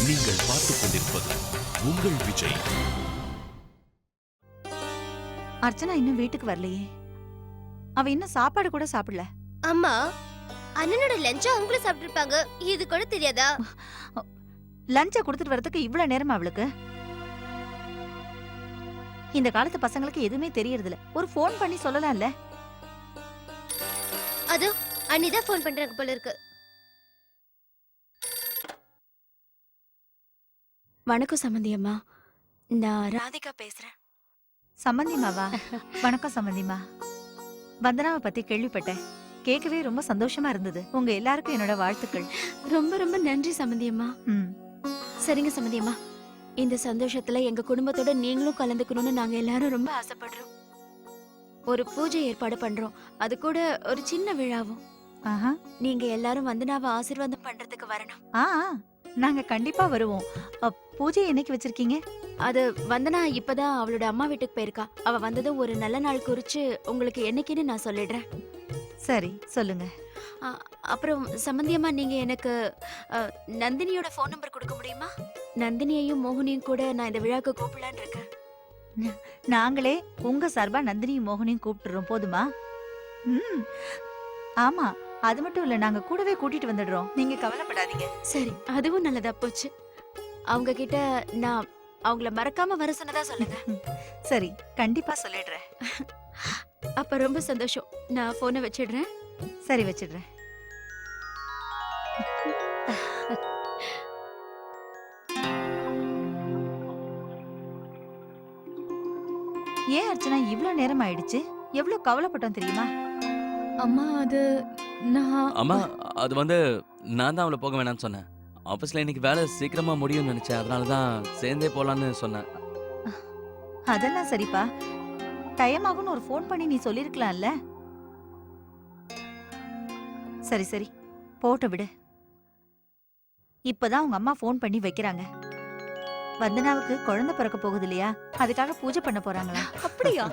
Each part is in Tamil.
நீங்கள் பார்த்துக் கொண்டிருப்பது உங்கள் விஜய். அர்ச்சனா இன்னும் வீட்டுக்கு வரலையே. அவ இன்னும் சாப்பாடு கூட சாப்பிடல. அம்மா, அண்ணனோட லஞ்சா அவங்களும் சாப்பிட்டிருப்பாங்க. இது கூட தெரியாதா? லஞ்ச கொடுத்துட்டு வரதுக்கு இவ்வளவு நேரம் அவளுக்கு? இந்த காலத்து பசங்களுக்கு எதுவுமே தெரியறதில்ல. ஒரு போன் பண்ணி சொல்லலாம்ல. அது அண்ணிதான் போன் பண்றாங்க போல இருக்கு. வணக்கம் சம்பந்தி அம்மா, நான் ராதிகா பேசுறேன். சம்பந்திமாவா? வணக்கம் சம்பந்திமா. வந்தனாவை பத்தி கேள்விப்பட்டேன். கேட்கவே ரொம்ப சந்தோஷமா இருந்தது. உங்க எல்லாருக்கும் என்னோட வாழ்த்துக்கள். ரொம்ப ரொம்ப நன்றி சம்பந்தி அம்மா. சரிங்க சம்பந்தி அம்மா, இந்த சந்தோஷத்துல எங்க குடும்பத்தோட நீங்களும் கலந்துக்கணும்னு நாங்க எல்லாரும் ரொம்ப ஆசைப்படுறோம். ஒரு பூஜை ஏற்பாடு பண்றோம், அது கூட ஒரு சின்ன விழாவும். நீங்க எல்லாரும் வந்தனாவை ஆசீர்வாதம் பண்றதுக்கு வரணும். நாங்க கண்டிப்பா வருவோம். பூஜை என்னைக்கு வச்சிருக்கீங்க? அது வந்தனா இப்பதான் அவளோட அம்மா வீட்டுக்கு போயிருக்கா. அவ வந்ததும் ஒரு நல்ல நாள் குறிச்சு உங்களுக்கு என்னைக்குன்னு நான் சொல்லிடுறேன். சரி, சொல்லுங்க. அப்புறம் சம்பந்தியம்மா, நீங்க எனக்கு நந்தினியோட போன் நம்பர் கொடுக்க முடியுமா? நந்தினியையும் மோகனையும் கூட நான் இந்த விழாக்கு கூப்பிடலான்னு இருக்கேன். நாங்களே உங்க சார்பா நந்தினியும் மோகனையும் கூப்பிட்டுறோம், போதுமா? ஆமா, அது மட்டும் இல்ல, நாங்க கூடவே கூட்டிட்டு வந்துடுறோம். நீங்க கவலைப்படாதீங்க. சரி, அதுவும் நல்லதா போச்சு. அவங்க கிட்ட நான் அவங்கள மறக்காம வர சொன்னதா சொல்லுங்க. சரி, கண்டிப்பா சொல்லிடுறேன். அப்ப ரொம்ப சந்தோஷம். நான் போனை வச்சிடுறேன். சரி, வச்சிடுறேன். ஏன் அர்ச்சனா இவ்வளவு நேரம் ஆயிடுச்சு? எவ்வளவு கவலைப்பட்டோம் தெரியுமா? அம்மா, அது அது நான் தான் அவளை போக வேணாம்னு சொன்னேன். ஆபீஸ்ல இன்னைக்கு வேலை சீக்கிரமா முடியும்னு நினைச்சேன். அதனாலதான் சேர்ந்தே போலான்னு சொன்னேன். அதெல்லாம் சரிப்பா. டைம் ஆகும்னு ஒரு ஃபோன் பண்ணி நீ சொல்லிருக்கலாம்ல. சரி சரி, போட்ட விடு. இப்பதான் உங்க அம்மா ஃபோன் பண்ணி வைக்கிறாங்க. வந்தனாவுக்கு குழந்தை பிறக்க போகுது இல்லையா, அதுக்காக பூஜை பண்ண போறாங்களா? அப்படியா?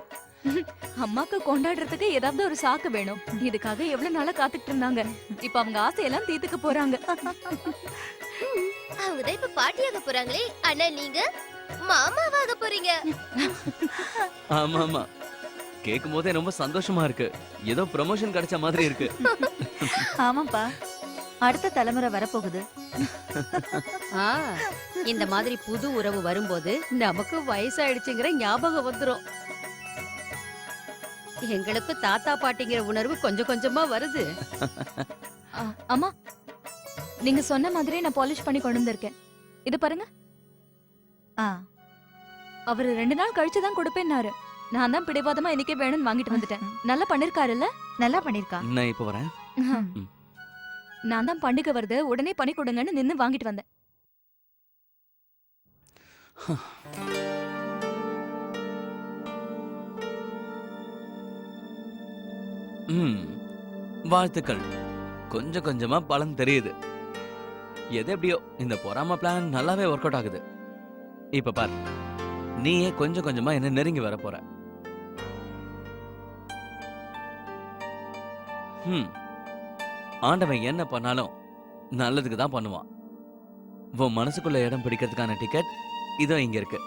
அம்மாக்கு கொண்டாடுறதுக்கு ஏதாவது ஒரு சாக்கு வேணும். இதுக்காக எவ்வளவு நாளா காத்துக்கிட்டு இருந்தாங்க. இப்ப அவங்க ஆசையெல்லாம் தீர்த்துக்க போறாங்க. அவங்கதான் இப்ப பாட்டியாக போறாங்களே. அண்ணா, நீங்க மாமாவாக போறீங்க. ஆமா ஆமா, கேட்கும் போதே ரொம்ப சந்தோஷமா இருக்கு. ஏதோ ப்ரமோஷன் கிடைச்ச மாதிரி இருக்கு. ஆமாப்பா, அடுத்த தலைமுறை வரப்போகுது. இந்த மாதிரி புது உறவு வரும்போது நமக்கு வயசாயிடுச்சுங்கிற ஞாபகம் வந்துரும். எங்களுக்கு தாத்தா பாட்டிங்கிற உணர்வு கொஞ்சம் கொஞ்சமா வருது. அம்மா, நீங்க சொன்ன மாதிரி நான் பாலிஷ் பண்ணி கொண்டு வந்திருக்கேன். இது பாருங்க. அவரு 2 நாள் கழிச்சுதான் கொடுப்பேன்னாரு. நான் தான் பிடிவாதமா இன்னைக்கே வேணும்னு வாங்கிட்டு வந்துட்டேன். நல்லா பண்ணிருக்காருல்ல? நல்லா பண்ணிருக்கா. நான் இப்ப வரேன். நான் தான் பண்டிகை வருது, உடனே பண்ணி கொடுங்கன்னு நின்னு வாங்கிட்டு வந்தேன். வாழ்த்துக்கள். கொஞ்சம் கொஞ்சமா பலன் தெரியுது. எது எப்படியோ இந்த பொறாம பிளான் நல்லாவே ஒர்க் அவுட் ஆகுது. இப்ப பாரு, நீயே கொஞ்சம் கொஞ்சமா என்ன நெருங்கி வர போற. ஆண்டவன் என்ன பண்ணாலும் நல்லதுக்கு தான் பண்ணுவான். உன் மனசுக்குள்ள இடம் பிடிக்கிறதுக்கான டிக்கெட் இதோ இங்க இருக்கு.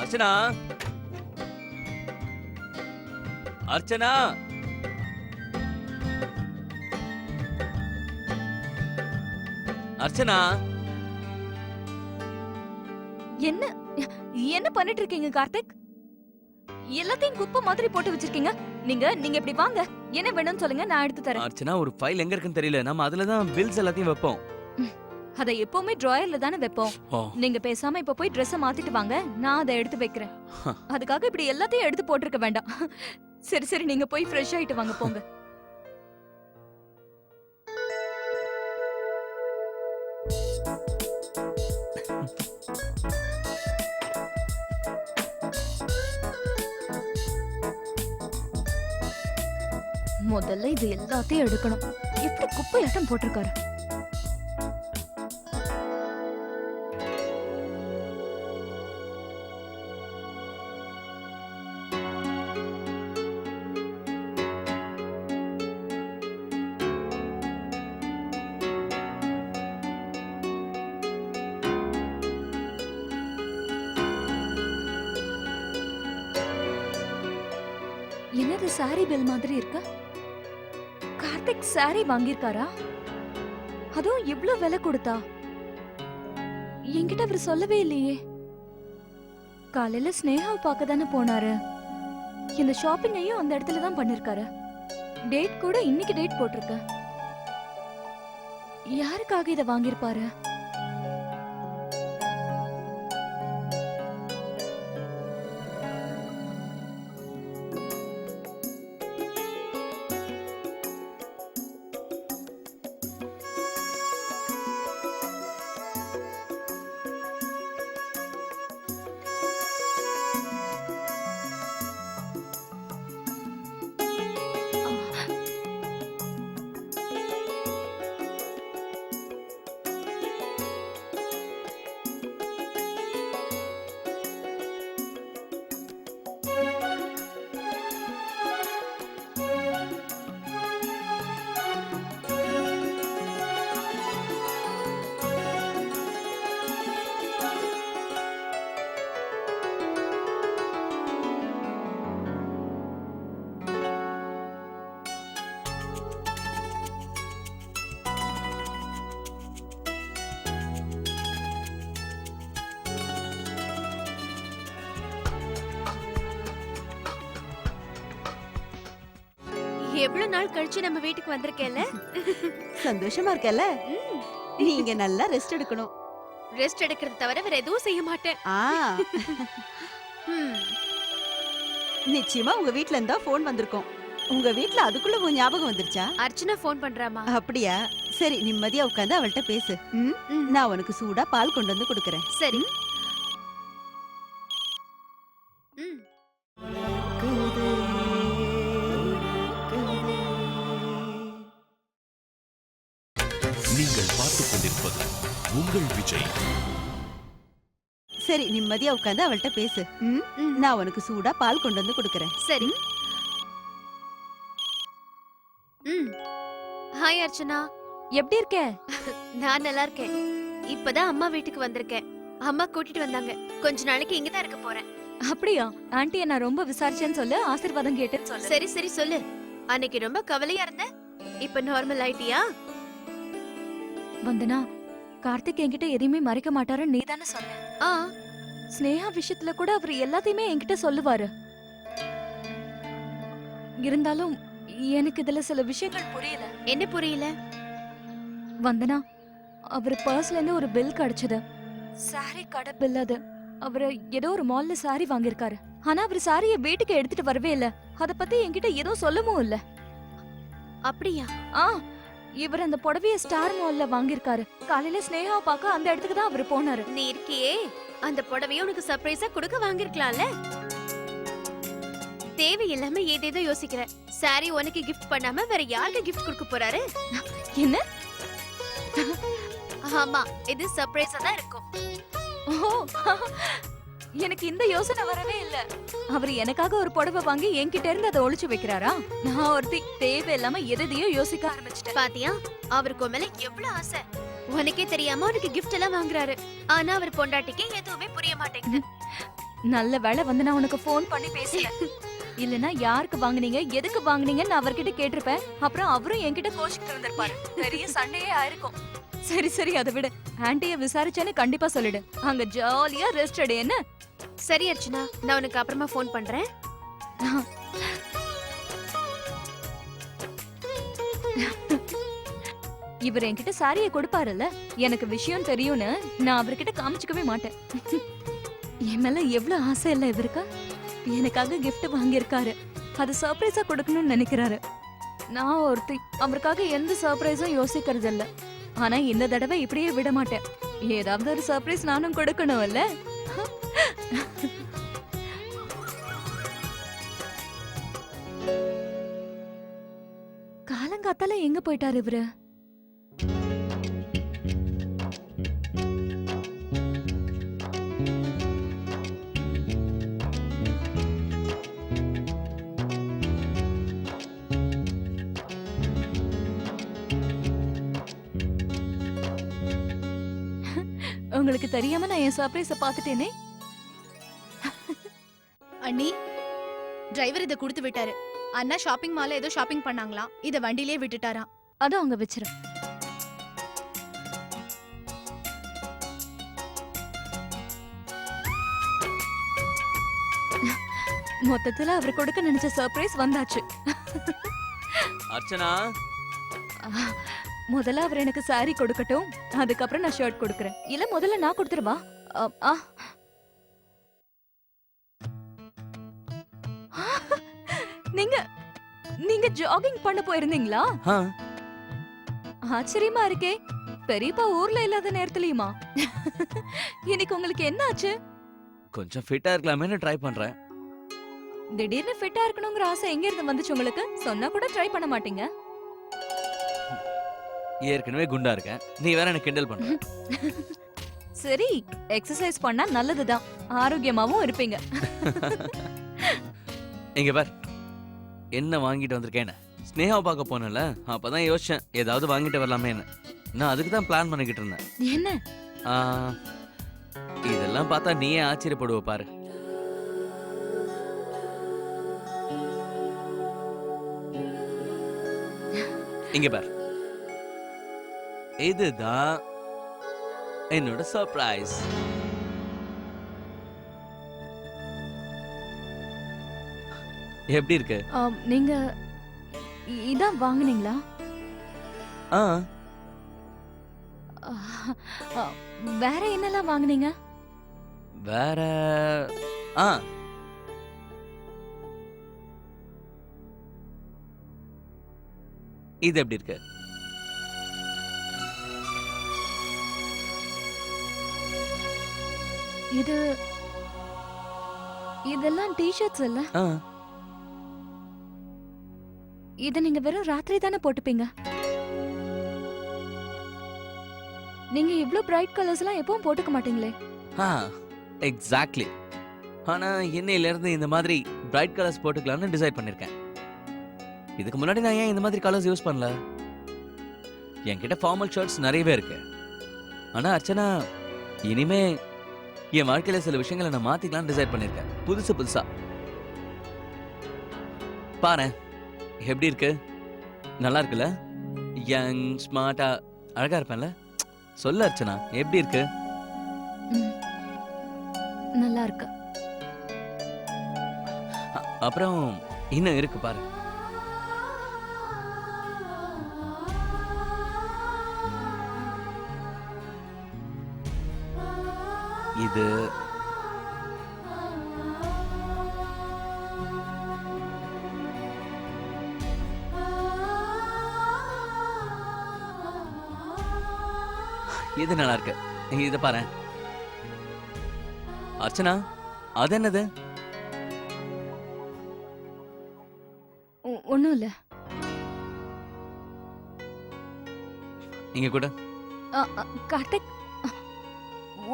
அர்ச்சனா, அர்ச்சனா, அர்ச்சனா. என்ன என்ன பண்ணிட்டு இருக்கீங்க கார்த்திக்? எல்லாத்தையும் குப்பை மாதிரி போட்டு வச்சிருக்கீங்க. நீங்க இப்படி வாங்க. என்ன வேணும்னு சொல்லுங்க, நான் எடுத்து தரேன். அர்ச்சனா, ஒரு ஃபைல் எங்க இருக்குன்னு தெரியல. நம்ம அதுலதான் பில்ஸ் எல்லாத்தையும் வைப்போம். அத எப்பவுமே டிராயர்ல தானே வைப்போம். நீங்க பேசாம இப்ப போய் ட்ரெஸ் மாத்திட்டு வாங்க, நான் அதை எடுத்து வைக்கிறேன். அதுக்காக இப்படி எல்லாத்தையும் எடுத்து போட்டிருக்க வேண்டாம். சரி சரி, நீங்க போய் ஃப்ரெஷ் ஆயிட்டு வாங்க, போங்க. முதல்ல இது எல்லாத்தையும் எடுக்கணும். எப்படி குப்பையாட்டம் போட்டிருக்காரு. என்னது சாரி பில் மாதிரி இருக்கு? கார்த்திக் சாரி வாங்கியிருக்காரா? அதுவும் இவ்ளோ விலை கொடுத்தா? என்கிட்ட அவர் சொல்லவே இல்லையே. காலையில ஸ்னேகாவை பார்க்க தானே போனாரு. இந்த ஷாப்பிங்கையும் அந்த இடத்துல தான் பண்ணிருக்காரு. டேட் கூட இன்னைக்கு டேட் போட்டிருக்கு. யாருக்காக இதை வாங்கியிருப்பாரு? எவ்வளவு நாள் கழிச்சு நம்ம வீட்டுக்கு வந்திருக்கேல்ல? சந்தோஷமா இருக்கல? நீங்க நல்லா ரெஸ்ட் எடுக்கணும். ரெஸ்ட் எடுக்கிறது தவிர வேற எதுவும் செய்ய மாட்டேன். நிச்சயமா உங்க வீட்ல இருந்தா போன் வந்திருக்கும். உங்க வீட்ல அதுக்குள்ள உன் ஞாபகம் வந்துருச்சா? அர்ச்சனா ஃபோன் பண்றாமா? அப்படியா? சரி, நிம்மதியா உட்கார்ந்து அவள்கிட்ட பேசு. நான் உனக்கு சூடா பால் கொண்டு வந்து கொடுக்கறேன். சரி. நீங்கள் பார்த்துக் கொண்டிருப்பது உங்கள் விஜய். சரி, நிம்மதியா உட்கார்ந்து அவள்கிட்ட பேசு. நான் உனக்கு சூடா பால் கொண்டு வந்து கொடுக்கறேன். சரி. ஹாய் அர்ச்சனா, எப்படி இருக்க? நான் நல்லா இருக்கேன். இப்பதான் அம்மா வீட்டுக்கு வந்திருக்கேன். அம்மா கூட்டிட்டு வந்தாங்க. கொஞ்ச நாளைக்கு இங்க தான் இருக்க போறேன். அப்படியா? ஆன்ட்டியை நான் ரொம்ப விசாரிச்சேன்னு சொல்லு, ஆசீர்வாதம் கேட்டேன்னு சொல்லு. சரி சரி சொல்லு. அன்னைக்கு ரொம்ப கவலையா இருந்த, இப்ப நார்மல் ஆயிட்டியா? வந்தனா, கார்த்திக் என்கிட்ட எதையுமே மறைக்க மாட்டாருன்னு நீ தானே சொன்ன. ஸ்னேகா விஷயத்துல கூட அவர் எல்லாத்தையுமே என்கிட்ட சொல்லுவாரு. இருந்தாலும் எனக்கு இதுல சில விஷயங்கள் புரியல. என்ன புரியல? வந்தனா, அவர் பர்ஸ்ல இருந்து ஒரு பில் கிடைச்சது. சாரி கடை பில் அது. அவரு ஏதோ ஒரு மால்ல சாரி வாங்கியிருக்காரு. ஆனா அவர் சாரிய வீட்டுக்கு எடுத்துட்டு வரவே இல்ல. அத பத்தி என்கிட்ட ஏதோ சொல்லவும் இல்ல. அப்படியா? இவர் அந்த புடவைய ஸ்டார் மால்ல வாங்கியிருக்காரு. காலையில ஸ்னேகாவை பார்க்க அந்த இடத்துக்கு தான் அவர் போனாரு. நீ இருக்கியே, அந்த புடவைய உனக்கு சர்ப்ரைஸா கொடுக்க வாங்கிருக்கலாம்ல. தேவையில்லாம ஏதேதோ யோசிக்கிற. சாரி உனக்கு கிஃப்ட் பண்ணாம வேற யாருக்கு கிஃப்ட் கொடுக்க போறாரு? என்ன? ஆமா, இது சர்ப்ரைஸா தான் இருக்கும். எனக்கு இந்த யோசனை வரவே இல்ல. அவர் எனக்காக ஒரு புடவை வாங்கி என்கிட்ட இருந்து அதை ஒளிச்சு வைக்கிறாரா? நான் ஒருத்தி தேவையில்லாம எதையோ யோசிக்க ஆரம்பிச்சிட்டேன். பாத்தியா, அவருக்கு மேல எவ்வளவு ஆசை. உனக்கே தெரியாம அவருக்கு கிஃப்ட் எல்லாம் வாங்குறாரு. ஆனா அவர் பொண்டாட்டிக்கு எதுவுமே புரிய மாட்டேங்குது. நல்ல வேளை வந்து நான் உனக்கு போன் பண்ணி பேசல. இல்லனா யாருக்கு வாங்குனீங்க, எதுக்கு வாங்குனீங்கன்னு நான் அவர்கிட்ட கேட்டிருப்பேன். அப்புறம் அவரும் என்கிட்ட கோச்சிட்டு இருந்திருப்பாரு. பெரிய சண்டையே ஆயிருக்கும். சரி சரி, அதை விட ஆன்ட்டிய விசாரிச்சேன்னு கண்டிப்பா சொல்லிடு. அங்க ஜாலியா ரெஸ்ட் எடு. என்ன? சரி அர்ச்சனா, நான் உனக்கு அப்புறமா போன் பண்றேன். இவர் என்கிட்ட சாரிய கொடுப்பாருல்ல, எனக்கு விஷயம் தெரியும்னு நான் அவர்கிட்ட காமிச்சுக்கவே மாட்டேன். என் மேல எவ்வளவு ஆசை இல்ல இவருக்கு. எனக்காக gift வாங்கியிருக்காரு. அது சர்ப்ரைஸா கொடுக்கணும்னு நினைக்கிறாரு. நான் ஒருத்தி அவருக்காக எந்த சர்ப்ரைஸும் யோசிக்கிறது இல்ல. ஆனா இந்த தடவை இப்படியே விட மாட்டேன். ஏதாவது ஒரு சர்ப்ரைஸ் நானும் கொடுக்கணும் இல்ல? காத்தால எங்க போயிட்டாரு இவரு? உங்களுக்கு தெரியாம நான் என் சர்ப்ரைஸ பாத்துட்டேனே. அண்ணி, டிரைவர் இத கொடுத்து விட்டாரு. அண்ணா ஷாப்பிங் மால்ல ஏதோ ஷாப்பிங் பண்ணாங்களாம். இத வண்டியிலே விட்டுட்டாராம். அத அவங்க வச்சிரு. மொத்தத்துல அவர் கொடுக்க நினைச்ச சர்ப்ரைஸ் வந்தாச்சு. அர்ச்சனா, முதல்ல அவர் எனக்கு saree கொடுக்கட்டும், அதுக்கப்புறம் நான் ஷர்ட் கொடுக்கறேன். இல்ல முதல்ல நான் கொடுத்துருவா. நீங்க நீங்க ஜாகிங் பண்ண போயிருந்தீங்களா? ஆ, ஆச்சரியமா இருக்கே. பெரியப்பா ஊர்ல இல்லாத நேரத்துலயுமா? இன்னைக்கு உங்களுக்கு என்ன ஆச்சு? கொஞ்சம் ஃபிட்டா இருக்கலாமேன்னு ட்ரை பண்றேன். திடீர்னு ஃபிட்டா இருக்கணுங்கிற ஆசை எங்க இருந்து வந்துச்சு உங்களுக்கு? சொன்னா கூட ட்ரை பண்ண மாட்டீங்க. ஏற்கனவே குண்டா இருக்கேன், நீ வேற எனக்கு கிண்டல் பண்ற. சரி, எக்ஸசைஸ் பண்ணா நல்லதுதான், ஆரோக்கியமாவும் இருப்பீங்க. இங்க பார், என்ன வாங்கிட்டு வந்திருக்கேன்னு. ஸ்னேகாவை பார்க்க போனல, அப்பதான் யோசிச்சேன் ஏதாவது வாங்கிட்டு வரலாமேன்னு. நான் அதுக்கு தான் பிளான் பண்ணிக்கிட்டு இருந்தேன். என்ன? ஆ, இதெல்லாம் பார்த்தா நீயே ஆச்சரியப்படுவ பாரு. இங்க பார், இதுதான் என்னோட சர்ப்ரைஸ். எப்படி இருக்கு? நீங்க இதான் வாங்குனீங்களா? ஆ, வேற என்னெல்லாம் வாங்குனீங்க? வேற ஆ, இது எப்படி இருக்கு? இது இதெல்லாம் டி-ஷர்ட்ஸ் இல்ல? ஆ, இத நீங்க வெறும் ராத்திரி தானே போட்டுப்பீங்க. நீங்க இவ்ளோ பிரைட் கலர்ஸ்லாம் எப்பவும் போட்டுக்க மாட்டீங்களே. ஆ, எக்ஸாக்ட்லி. ஆனா இன்னையில இருந்து இந்த மாதிரி பிரைட் கலர்ஸ் போட்டுக்கலாம்னு டிசைட் பண்ணிருக்கேன். இதுக்கு முன்னாடி நான் ஏன் இந்த மாதிரி கலர்ஸ் யூஸ் பண்ணல? என்கிட்ட ஃபார்மல் ஷர்ட்ஸ் நிறையவே இருக்கு. ஆனா அர்ச்சனா, இனிமே என் வாழ்க்கையில சில விஷயங்களை நான் மாத்திக்கலாம்னு டிசைட் பண்ணிருக்கேன், புதுசு புதுசா. பாரு எப்படி இருக்கு? நல்லா இருக்குல்ல? யங், ஸ்மார்ட்டா, அழகா இருப்பேன்ல? சொல்ல அர்ச்சனா, எப்படி இருக்கு? நல்லா இருக்கு. அப்புறம் இன்னும் இருக்கு பாரு. இது இது நல்லா இருக்கு. இத பாரு அர்ச்சனா, அது என்னது? ஒண்ணும் இல்ல. இங்க கூட. கார்த்திக்,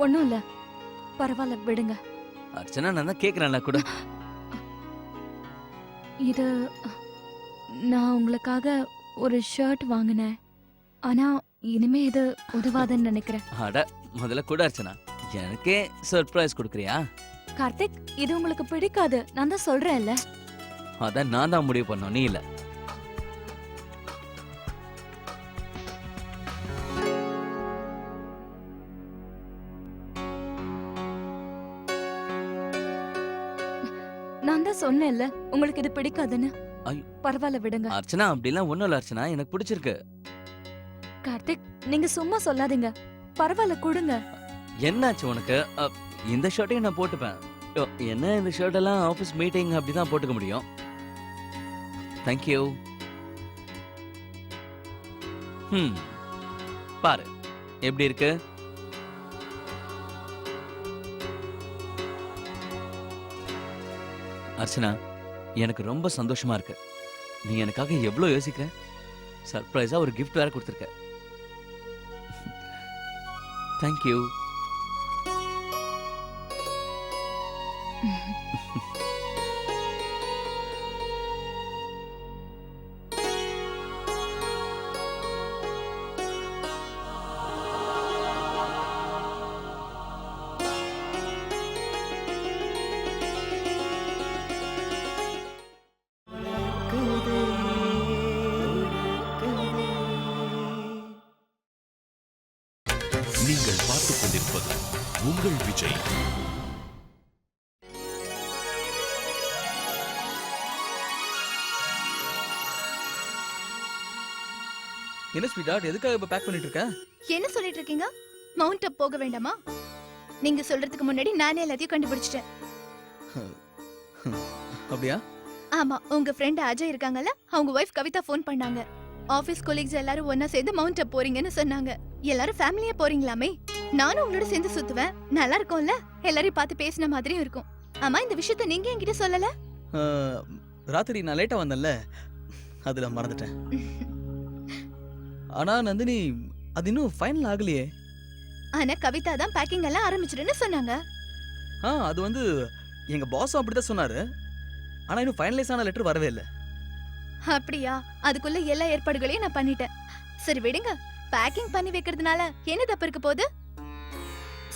ஒண்ணும் இல்ல, பரவாயில்ல விடுங்க. அர்ச்சனா, நான் தான் கேக்குறேன்ல கூட. இது நான் உங்களுக்காக ஒரு ஷர்ட் வாங்கினேன். ஆனா இனிமே இது உதவாதுன்னு நினைக்கிறேன். அட, முதல்ல கூட அர்ச்சனா, எனக்கே சர்ப்ரைஸ் கொடுக்கறியா? கார்த்திக், இது உங்களுக்கு பிடிக்காது, நான் தான் சொல்றேன்ல. அதான் நான் தான் முடிவு பண்ணோம், நீ இல்ல. நான் தான் சொன்னேன்ல உங்களுக்கு இது பிடிக்காதுன்னு. ஐயோ. பரவாயில்ல விடுங்க. அர்ச்சனா, அப்படிலாம் ஒண்ணும் இல்ல அர்ச்சனா, எனக்கு பிடிச்சிருக்கு. கார்த்திக், நீங்க சும்மா சொல்லாதீங்க, பரவாயில்ல கொடுங்க. என்னாச்சு உனக்கு? இந்த ஷர்ட்டையும் நான் போட்டுப்பேன். என்ன இந்த ஷர்ட் எல்லாம் ஆபீஸ் மீட்டிங் அப்படிதான் போட்டுக்க முடியும். தேங்க்யூ. பாரு எப்படி இருக்கு? அர்ச்சனா, எனக்கு ரொம்ப சந்தோஷமா இருக்கு. நீ எனக்காக எவ்வளவு யோசிக்கிற. சர்ப்ரைஸா ஒரு gift வேற கொடுத்துருக்க. தேங்க்யூ. நீங்கள் பார்த்துக் கொண்டிருப்பது உங்கள் விஜய். என்ன ஸ்வீட்டார்ட், எதுக்காக இப்ப பேக் பண்ணிட்டு இருக்க? என்ன சொல்லிட்டு இருக்கீங்க? மவுண்ட் அப் போக வேண்டாமா? நீங்க சொல்றதுக்கு முன்னாடி நானே எல்லாத்தையும் கண்டுபிடிச்சிட்டேன். அப்படியா? ஆமா, உங்க ஃப்ரெண்ட் அஜய் இருக்காங்கல்ல, அவங்க வைஃப் கவிதா ஃபோன் பண்ணாங்க. ஆபீஸ் கொலீக்ஸ் எல்லாரும் ஒண்ணா சேர்ந்து மவுண்ட் அப் போறீங்கன்னு சொன்னாங்க. எல்லாரும் ஃபேமிலியா போறீங்களாமே? நானும் உங்களோட சேர்ந்து சுத்துவேன். நல்லா இருக்கும்ல? எல்லாரையும் பார்த்து பேசின மாதிரியும் இருக்கும். ஆமா, இந்த விஷயத்த நீங்க என்கிட்ட சொல்லல? ராத்திரி நான் லேட்டா வந்தேன்ல, அதுல மறந்துட்டேன். ஆனா நந்தினி, அது இன்னும் ஃபைனல் ஆகலையே. ஆனா கவிதா தான் பேக்கிங் எல்லாம் ஆரம்பிச்சிடுன்னு சொன்னாங்க. அது வந்து எங்க பாஸும் அப்படிதான் சொன்னாரு. ஆனா இன்னும் ஃபைனலைஸ் ஆன லெட்டர் வரவே இல்லை. அப்படியா? அதுக்குள்ள எல்லா ஏற்பாடுகளையும் நான் பண்ணிட்டேன். சரி விடுங்க, பேக்கிங் பண்ணி வைக்கிறதுனால என்ன தப்பு இருக்க போகுது?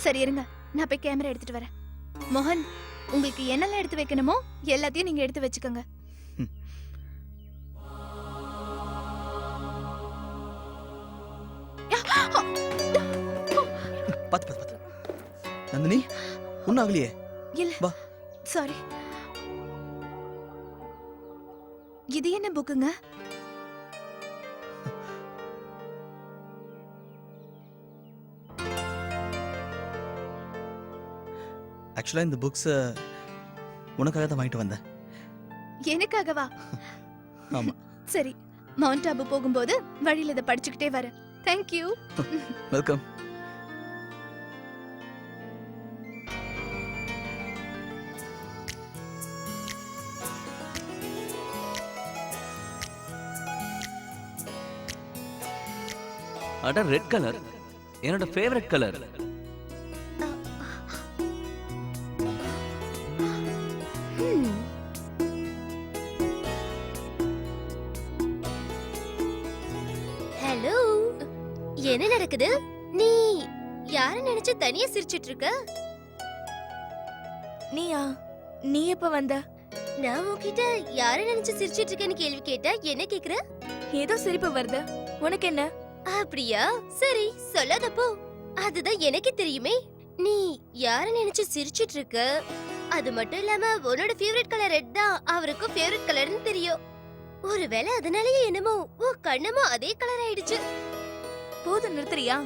சரி இருங்க, நான் போய் கேமரா எடுத்துட்டு வரேன். மோகன், உங்களுக்கு என்னெல்லாம் எடுத்து வைக்கணுமோ எல்லாத்தையும் நீங்க எடுத்து வச்சுக்கோங்க. பாத்து நந்தினி, ஒன்னும் ஆகலையே? இல்ல, வா. சாரி. இது என்ன புக்குங்க? ஆக்சுவலா இந்த புக்ஸ் உனக்காக தான் வாங்கிட்டு வந்தேன். எனக்காகவா? ஆமா. சரி, மவுண்ட் ஆபு போகும்போது வழியில இதை படிச்சுக்கிட்டே வரேன். தேங்க்யூ. வெல்கம். அட, ரெட் கலர் என்னோட ஃபேவரட் கலர். ஹலோ, என்ன நடக்குது? நீ யார நினைச்சு தனியா சிரிச்சிட்டு இருக்க? நீயா? நீ எப்ப வந்த? நான் உன்கிட்ட யார நினைச்சு சிரிச்சிட்டு இருக்கேன்னு கேள்வி கேட்டா என்ன கேக்குற? ஏதோ சிரிப்பு வருது. உனக்கு என்ன? அப்படியா? சரி, சொல்லாதப்போ. அதுதான் எனக்கு தெரியுமே. நீ யார நினைச்சு சிரிச்சிட்டு இருக்க? அது மட்டும் இல்லாம உன்னோட ஃபேவரட் கலர் ரெட் தான் அவருக்கும் ஃபேவரட் கலர்னு தெரியும். ஒருவேளை அதனாலயே என்னமோ உன் கண்ணமும் அதே கலர் ஆயிடுச்சு. போதும், நிறுத்துறியா?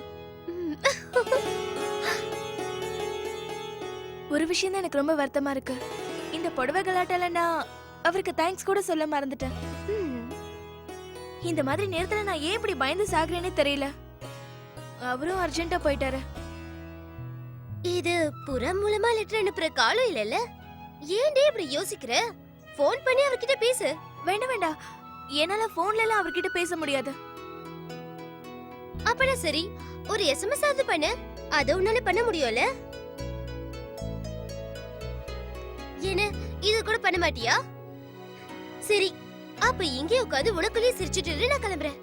ஒரு விஷயம் தான் எனக்கு ரொம்ப வருத்தமா இருக்கு. இந்த புடவை கலாட்டால நான் அவருக்கு தேங்க்ஸ் கூட சொல்ல மறந்துட்டேன். இந்த மாதிரி நேரத்துல நான் ஏன் இப்படி பயந்து சாகுறேனே தெரியல. அவரும் அர்ஜென்ட்டா போயிட்டாரு. இது புறம் மூலமா லெட்டர் அனுப்புற காலம் இல்லல? ஏன்டே இப்படி யோசிக்கிற? ஃபோன் பண்ணி அவர்கிட்ட பேசு. வேண்டாம் வேண்டாம், என்னால போன்ல எல்லாம் அவர்கிட்ட பேச முடியாது. அப்பனா சரி, ஒரு எஸ்எம்எஸ் ஆவது பண்ணு. அத உன்னால பண்ண முடியும்ல? என்ன, இது கூட பண்ண மாட்டியா? சரி, அப்ப இங்கே உட்காந்து உனக்குள்ளே சிரிச்சிட்டு நான் கிளம்புறேன்.